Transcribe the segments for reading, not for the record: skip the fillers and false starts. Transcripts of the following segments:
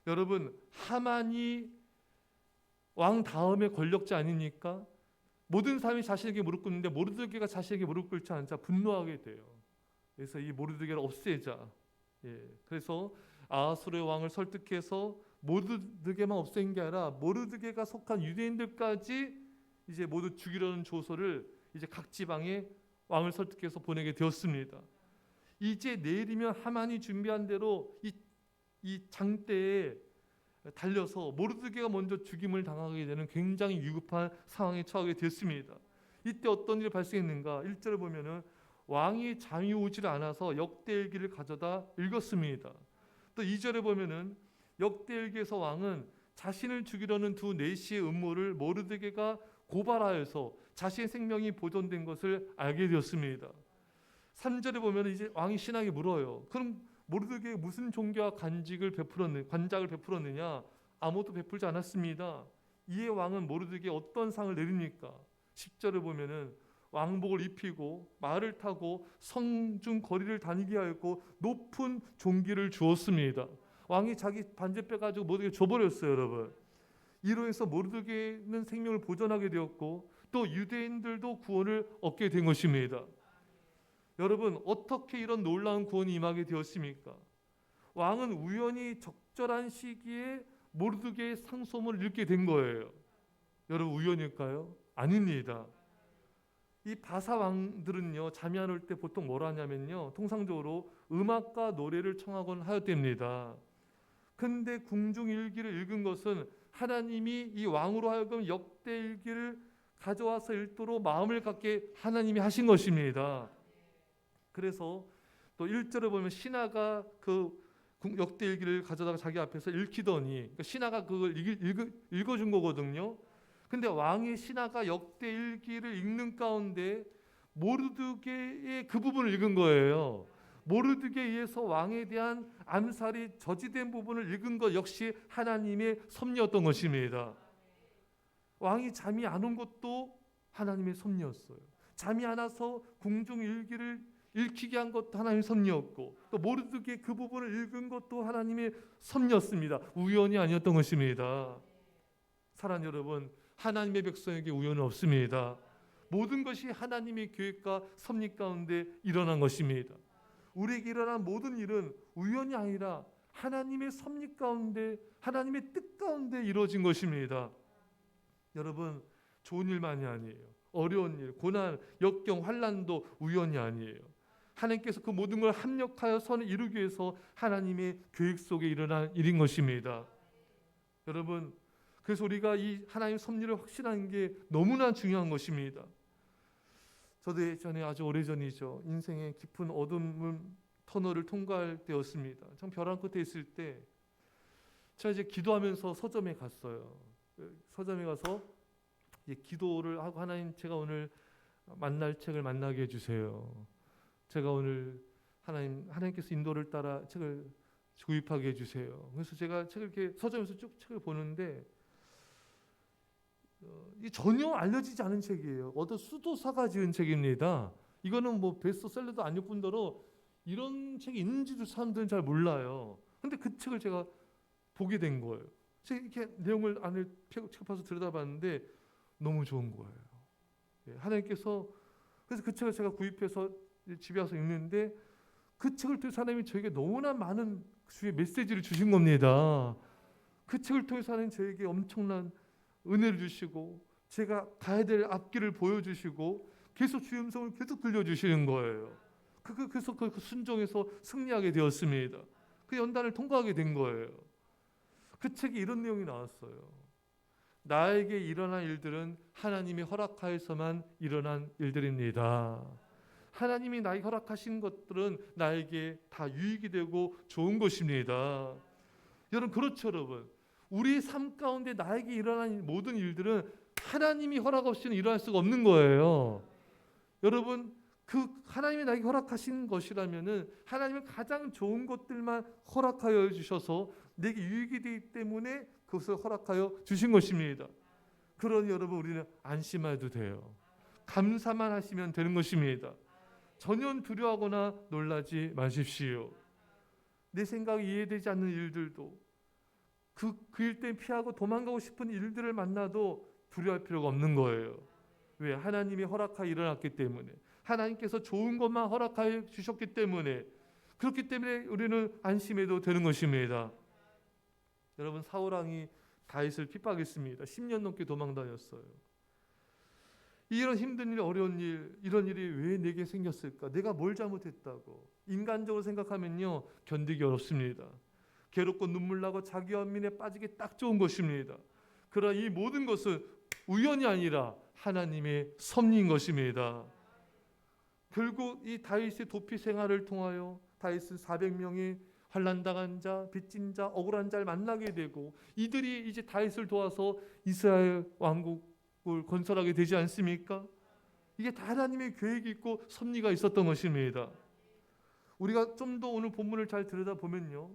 여러분, 하만이 왕 다음에 권력자 아닙니까? 모든 사람이 자신에게 무릎 꿇는데 모르드게가 자신에게 무릎 꿇지 않자 분노하게 돼요. 그래서 이 모르드게를 없애자. 그래서 아하수르의 왕을 설득해서 모르드게만 없앤 게 아니라 모르드게가 속한 유대인들까지 이제 모두 죽이려는 조서를 이제 각 지방에 왕을 설득해서 보내게 되었습니다. 이제 내일이면 하만이 준비한 대로 이 장대에 달려서 모르드게가 먼저 죽임을 당하게 되는 굉장히 위급한 상황에 처하게 됐습니다. 이때 어떤 일이 발생했는가? 1절을 보면은 왕이 잠이 오질 않아서 역대일기를 가져다 읽었습니다. 또 2절에 보면은 역대일기에서 왕은 자신을 죽이려는 두 내시의 음모를 모르드게가 고발하여서 자신의 생명이 보존된 것을 알게 되었습니다. 3절에 보면 이제 왕이 신하에게 물어요. 그럼 모르드게에 무슨 종교와 관작을 베풀었느냐? 아무것도 베풀지 않았습니다. 이에 왕은 모르드게에 어떤 상을 내립니까? 10절을 보면은 왕복을 입히고 말을 타고 성중 거리를 다니게 하였고 높은 종기를 주었습니다. 왕이 자기 반지 빼가지고 모르드게 줘버렸어요, 여러분. 이로 해서 모르드게는 생명을 보존하게 되었고 또 유대인들도 구원을 얻게 된 것입니다. 여러분, 어떻게 이런 놀라운 구원이 임하게 되었습니까? 왕은 우연히 적절한 시기에 모르드게의 상소문을 읽게 된 거예요. 여러분, 우연일까요? 아닙니다. 이 바사 왕들은요, 잠이 안 올 때 보통 뭘 하냐면요, 통상적으로 음악과 노래를 청하곤 하였답니다. 근데 궁중일기를 읽은 것은 하나님이 이 왕으로 하여금 역대일기를 가져와서 읽도록 마음을 갖게 하나님이 하신 것입니다. 그래서 또 1절에 보면 신하가 그 역대일기를 가져다가 자기 앞에서 읽히더니, 그러니까 신하가 그걸 읽어준 거거든요. 근데 왕이 신하가 역대일기를 읽는 가운데 모르드게의 그 부분을 읽은 거예요. 모르드게에 의해서 왕에 대한 암살이 저지된 부분을 읽은 것 역시 하나님의 섭리였던 것입니다. 왕이 잠이 안 온 것도 하나님의 섭리였어요. 잠이 안 와서 궁중일기를 읽히게 한 것도 하나님의 섭리였고 또 모르드게 그 부분을 읽은 것도 하나님의 섭리였습니다. 우연이 아니었던 것입니다. 사랑하는 여러분, 하나님의 백성에게 우연은 없습니다. 모든 것이 하나님의 계획과 섭리 가운데 일어난 것입니다. 우리에게 일어난 모든 일은 우연이 아니라 하나님의 섭리 가운데, 하나님의 뜻 가운데 이루어진 것입니다. 여러분, 좋은 일만이 아니에요. 어려운 일, 고난, 역경, 환난도 우연이 아니에요. 하나님께서 그 모든 걸 합력하여 선을 이루기 위해서 하나님의 계획 속에 일어난 일인 것입니다. 여러분, 그래서 우리가 이 하나님의 섭리를 확신하는 게 너무나 중요한 것입니다. 저도 예전에 아주 오래전이죠. 인생의 깊은 어둠 터널을 통과할 때였습니다. 참 벼랑 끝에 있을 때 제가 이제 기도하면서 서점에 갔어요. 서점에 가서 이제 기도를 하고 하나님, 제가 오늘 만날 책을 만나게 해주세요. 제가 오늘 하나님께서 인도를 따라 책을 구입하게 해주세요. 그래서 제가 책을 이렇게 서점에서 쭉 책을 보는데 이 전혀 알려지지 않은 책이에요. 어떤 수도사가 지은 책입니다. 이거는 뭐 베스트셀러도 아닐 뿐더러 이런 책이 있는지도 사람들은 잘 몰라요. 근데 그 책을 제가 보게 된 거예요. 제가 이렇게 내용을 안을 펴서 들여다봤는데 너무 좋은 거예요. 하나님께서, 그래서 그 책을 제가 구입해서 집에 와서 읽는데 그 책을 통해 하나님이 저에게 너무나 많은 주의 메시지를 주신 겁니다. 그 책을 통해서 하나님 저에게 엄청난 은혜를 주시고 제가 가야 될 앞길을 보여주시고 계속 주의 음성을 계속 들려주시는 거예요. 그래서 그 순종해서 승리하게 되었습니다. 그 연단을 통과하게 된 거예요. 그 책에 이런 내용이 나왔어요. 나에게 일어난 일들은 하나님이 허락하여서만 일어난 일들입니다. 하나님이 나에게 허락하신 것들은 나에게 다 유익이 되고 좋은 것입니다. 여러분, 그렇죠, 여러분. 우리 삶 가운데 나에게 일어난 모든 일들은 하나님이 허락 없이는 일어날 수가 없는 거예요. 여러분, 그 하나님이 나에게 허락하신 것이라면은 하나님은 가장 좋은 것들만 허락하여 주셔서 내게 유익이 되기 때문에 그것을 허락하여 주신 것입니다. 그러니 여러분, 우리는 안심해도 돼요. 감사만 하시면 되는 것입니다. 전혀 두려워하거나 놀라지 마십시오. 내 생각이 이해되지 않는 일들도 그 일 때문에 피하고 도망가고 싶은 일들을 만나도 두려워할 필요가 없는 거예요. 왜? 하나님이 허락하여 일어났기 때문에, 하나님께서 좋은 것만 허락하여 주셨기 때문에, 그렇기 때문에 우리는 안심해도 되는 것입니다. 여러분, 사울왕이 다윗을 핍박했습니다. 10년 넘게 도망다녔어요. 이런 힘든 일, 어려운 일, 이런 일이 왜 내게 생겼을까? 내가 뭘 잘못했다고? 인간적으로 생각하면요, 견디기 어렵습니다. 괴롭고 눈물 나고 자기 연민에 빠지기 딱 좋은 것입니다. 그러나 이 모든 것은 우연이 아니라 하나님의 섭리인 것입니다. 결국 이 다윗의 도피 생활을 통하여 다윗은 400명의 환난당한 자, 빚진 자, 억울한 자를 만나게 되고, 이들이 이제 다윗을 도와서 이스라엘 왕국을 건설하게 되지 않습니까? 이게 다 하나님의 계획이 있고 섭리가 있었던 것입니다. 우리가 좀 더 오늘 본문을 잘 들여다보면요,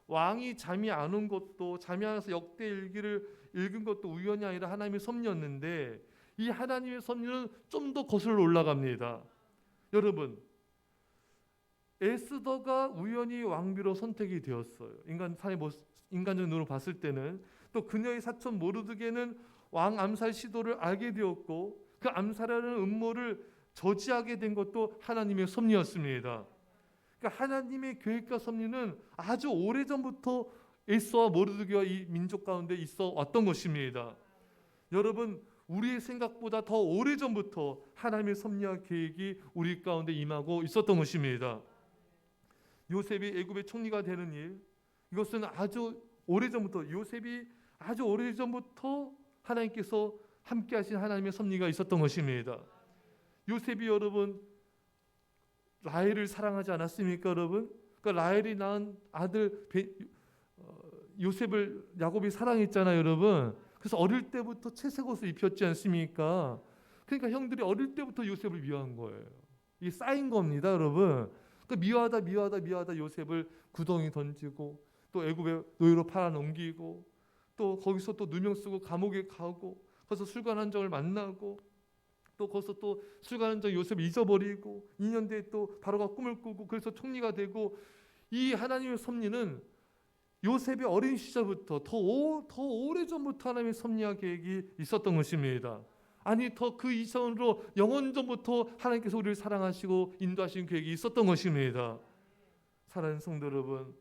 왕이 잠이 안 온 것도, 잠이 안 와서 역대 일기를 읽은 것도 우연이 아니라 하나님의 섭리였는데, 이 하나님의 섭리는 좀 더 거슬러 올라갑니다. 여러분, 에스더가 우연히 왕비로 선택이 되었어요. 인간적인 눈으로 봤을 때는. 또 그녀의 사촌 모르드게는 왕 암살 시도를 알게 되었고, 그 암살하는 음모를 저지하게 된 것도 하나님의 섭리였습니다. 그러니까 하나님의 계획과 섭리는 아주 오래전부터 에스더와 모르드게와 이 민족 가운데 있어 왔던 것입니다. 여러분, 우리의 생각보다 더 오래전부터 하나님의 섭리와 계획이 우리 가운데 임하고 있었던 것입니다. 요셉이 애굽의 총리가 되는 일, 이것은 아주 오래전부터, 요셉이 아주 오래전부터 하나님께서 함께 하신 하나님의 섭리가 있었던 것입니다. 요셉이 여러분 라헬을 사랑하지 않았습니까, 여러분? 그러니까 라헬이 낳은 아들 요셉을 야곱이 사랑했잖아요, 여러분. 그래서 어릴 때부터 채색 옷을 입혔지 않습니까? 그러니까 형들이 어릴 때부터 요셉을 미워한 거예요. 이게 쌓인 겁니다, 여러분. 그러니까 미워하다 요셉을 구덩이 던지고, 또 애굽의 노예로 팔아넘기고, 또 거기서 또 누명 쓰고 감옥에 가고, 거기서 술관한정을 만나고, 또 거기서 또 술관한정 요셉을 잊어버리고, 2년 뒤에 또 바로가 꿈을 꾸고, 그래서 총리가 되고. 이 하나님의 섭리는 요셉의 어린 시절부터 더 오래전부터 하나님의 섭리와 계획이 있었던 것입니다. 아니, 더 그 이전으로 영원전부터 하나님께서 우리를 사랑하시고 인도하시는 계획이 있었던 것입니다. 사랑하는 성도 여러분,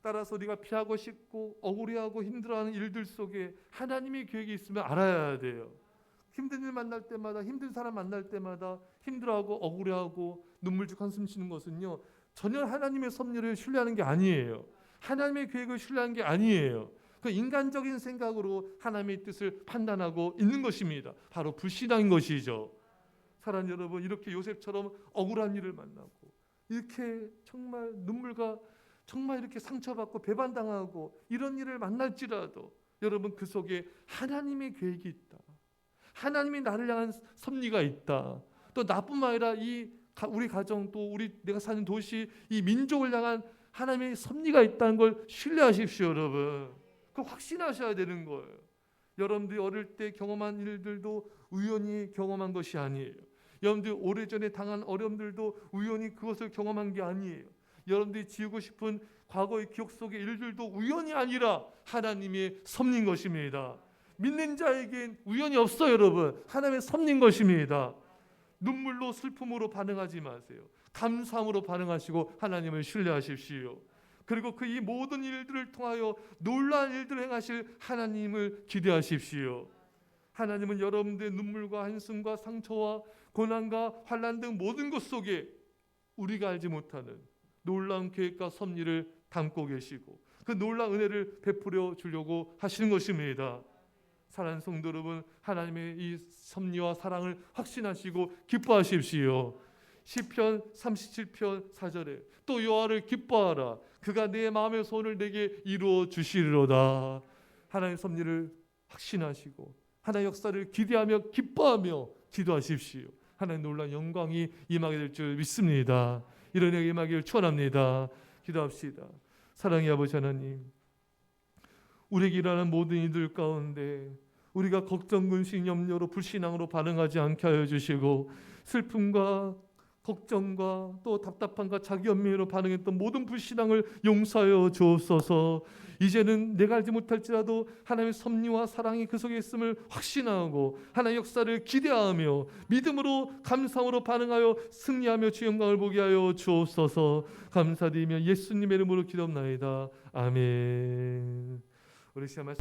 따라서 우리가 피하고 싶고 억울해하고 힘들어하는 일들 속에 하나님의 계획이 있으면 알아야 돼요. 힘든 일 만날 때마다, 힘든 사람 만날 때마다 힘들어하고 억울해하고 눈물쭉 한숨 쉬는 것은요, 전혀 하나님의 섭리를 신뢰하는 게 아니에요. 하나님의 계획을 신뢰하는 게 아니에요. 그 인간적인 생각으로 하나님의 뜻을 판단하고 있는 것입니다. 바로 불신앙인 것이죠. 사랑하는 여러분, 이렇게 요셉처럼 억울한 일을 만나고, 이렇게 정말 눈물과 정말 이렇게 상처받고 배반당하고 이런 일을 만날지라도, 여러분 그 속에 하나님의 계획이 있다. 하나님이 나를 향한 섭리가 있다. 또 나뿐만 아니라 우리 가정, 또 내가 사는 도시, 이 민족을 향한 하나님의 섭리가 있다는 걸 신뢰하십시오, 여러분. 그걸 확신하셔야 되는 거예요. 여러분들이 어릴 때 경험한 일들도 우연히 경험한 것이 아니에요. 여러분들이 오래전에 당한 어려움들도 우연히 그것을 경험한 게 아니에요. 여러분들이 지우고 싶은 과거의 기억 속의 일들도 우연이 아니라 하나님의 섭리인 것입니다. 믿는 자에겐 우연이 없어요, 여러분. 하나님의 섭리인 것입니다. 눈물로 슬픔으로 반응하지 마세요. 감사함으로 반응하시고 하나님을 신뢰하십시오. 그리고 그 이 모든 일들을 통하여 놀라운 일들을 행하실 하나님을 기대하십시오. 하나님은 여러분들의 눈물과 한숨과 상처와 고난과 환난 등 모든 것 속에 우리가 알지 못하는 놀라운 계획과 섭리를 담고 계시고, 그 놀라운 은혜를 베풀어 주려고 하시는 것입니다. 사랑하는 성도 여러분, 하나님의 이 섭리와 사랑을 확신하시고 기뻐하십시오. 시편 37편 4절에 또 여호와를 기뻐하라, 그가 내 마음의 소원을 내게 이루어 주시리로다. 하나님의 섭리를 확신하시고 하나님의 역사를 기대하며 기뻐하며 기도하십시오. 하나님의 놀라운 영광이 임하게 될 줄 믿습니다. 이런 은혜가 임하기를 축원합니다. 기도합시다. 사랑의 아버지 하나님, 우리에게 일어나는 모든 이들 가운데 우리가 걱정, 근심, 염려로 불신앙으로 반응하지 않게 하여 주시고, 슬픔과 걱정과 또 답답함과 자기 연민으로 반응했던 모든 불신앙을 용서하여 주옵소서. 이제는 내가 알지 못할지라도 하나님의 섭리와 사랑이 그 속에 있음을 확신하고 하나님의 역사를 기대하며 믿음으로 감사함으로 반응하여 승리하며 주 영광을 보게 하여 주옵소서. 감사드리며 예수님의 이름으로 기도합나이다. 아멘. 우리 시간 말씀